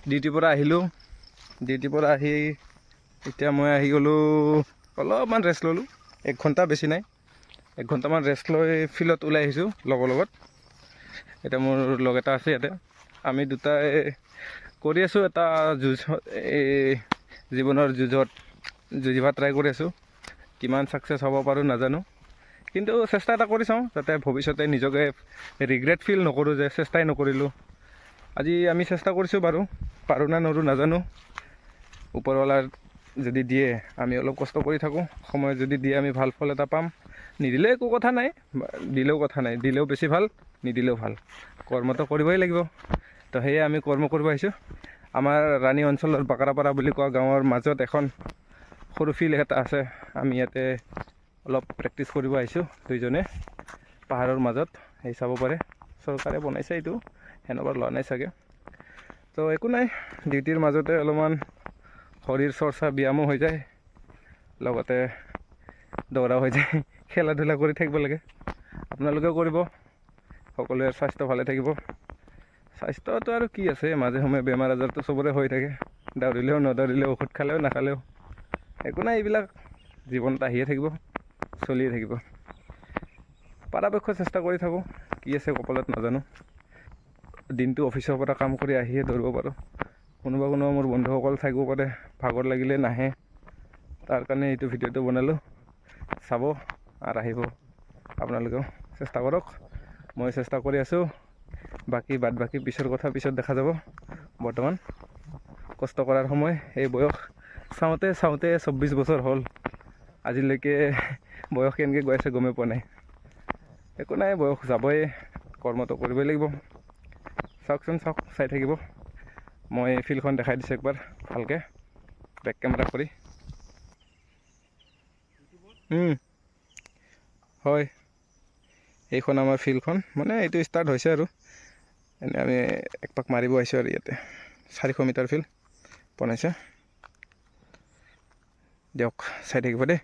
ডিউটিৰ পৰা আহিলোঁ। ডিউটিৰ পৰা আহি এতিয়া মই আহি গ'লোঁ, অলপমান ৰেষ্ট ল'লোঁ। 1 ঘণ্টা বেছি নাই, 1 ঘণ্টামান ৰেষ্ট লৈ ফিল্ডত ওলাই আহিছোঁ লগৰ লগত। এতিয়া মোৰ লগ এটা আছে ইয়াতে, আমি দুটাই কৰি আছোঁ এটা যুঁজ, এই জীৱনৰ যুঁজিব ট্ৰাই কৰি আছোঁ। কিমান ছাকচেছ হ'ব পাৰোঁ নাজানো, কিন্তু চেষ্টা এটা কৰি চাওঁ, যাতে ভৱিষ্যতে নিজকে ৰিগ্ৰেট ফিল নকৰোঁ যে চেষ্টাই নকৰিলোঁ। আজি আমি চেষ্টা কৰিছোঁ বাৰু, পাৰোঁ না নৰোঁ নাজানো। ওপৰৱালাৰ যদি দিয়ে আমি অলপ কষ্ট কৰি থাকোঁ, সময়ত যদি দিয়ে আমি ভাল ফল এটা পাম। নিদিলে একো কথা নাই, দিলেও কথা নাই, দিলেও বেছি ভাল, নিদিলেও ভাল। কৰ্মটো কৰিবই লাগিব। তো সেয়ে আমি কৰ্ম কৰিব আহিছোঁ। আমাৰ ৰাণী অঞ্চলৰ বাকাৰাপাৰা বুলি কোৱা গাঁৱৰ মাজত এখন সৰু ফিল্ড এটা আছে। আমি ইয়াতে অলপ প্ৰেক্টিচ কৰিব আহিছোঁ দুইজনে, পাহাৰৰ মাজত। সেই চাব পাৰে, চৰকাৰে বনাইছে এইটো, সেনেকুৱা লোৱা নাই চাগে। তো একো নাই, ডিউটিৰ মাজতে অলপমান শৰীৰ চৰ্চা ব্যায়ামো হৈ যায়, লগতে দৌৰা হৈ যায়। খেলা ধূলা কৰি থাকিব লাগে, আপোনালোকেও কৰিব। সকলোৰে স্বাস্থ্য ভালে থাকিব। স্বাস্থ্যটো আৰু কি আছে, মাজে সময়ে বেমাৰ আজাৰটো চবৰে হৈ থাকে। দৌৰিলেও নদৌৰিলেও, ঔষধ খালেও নাখালেও একো নাই, এইবিলাক জীৱনত আহিয়ে থাকিব, চলিয়ে থাকিব। পৰাপক্ষত চেষ্টা কৰি থাকোঁ, কি আছে কপালত নাজানো। দিনটো অফিচৰ পৰা কাম কৰি আহিয়ে দৌৰিব পাৰোঁ। কোনোবা মোৰ বন্ধুসকল থাকিব পাৰে, ভাগৰ লাগিলে নাহে, তাৰ কাৰণে এইটো ভিডিঅ'টো বনালোঁ। চাব আৰু আহিব, আপোনালোকেও চেষ্টা কৰক, মই চেষ্টা কৰি আছোঁ। বাদ বাকী পিছৰ কথা পিছত দেখা যাব। বৰ্তমান কষ্ট কৰাৰ সময়। এই বয়স চাওঁতে 24 বছৰ হ'ল, আজিলৈকে বয়স কেনেকৈ গৈ আছে গমেই পোৱা নাই। একো নাই, বয়স যাবই, কৰ্মটো কৰিবই লাগিব। চাওকচোন, চাই থাকিব। মই ফিল্ডখন দেখাই দিছোঁ একবাৰ ভালকৈ, বেক কেমেৰা কৰি। হয়, এইখন আমাৰ ফিল্ডখন, মানে এইটো ষ্টাৰ্ট হৈছে আৰু এনেই আমি একপাক মাৰিব আহিছোঁ আৰু ইয়াতে 400 মিটাৰ ফিল্ড বনাইছে। দিয়ক, চাই থাকিব দেই।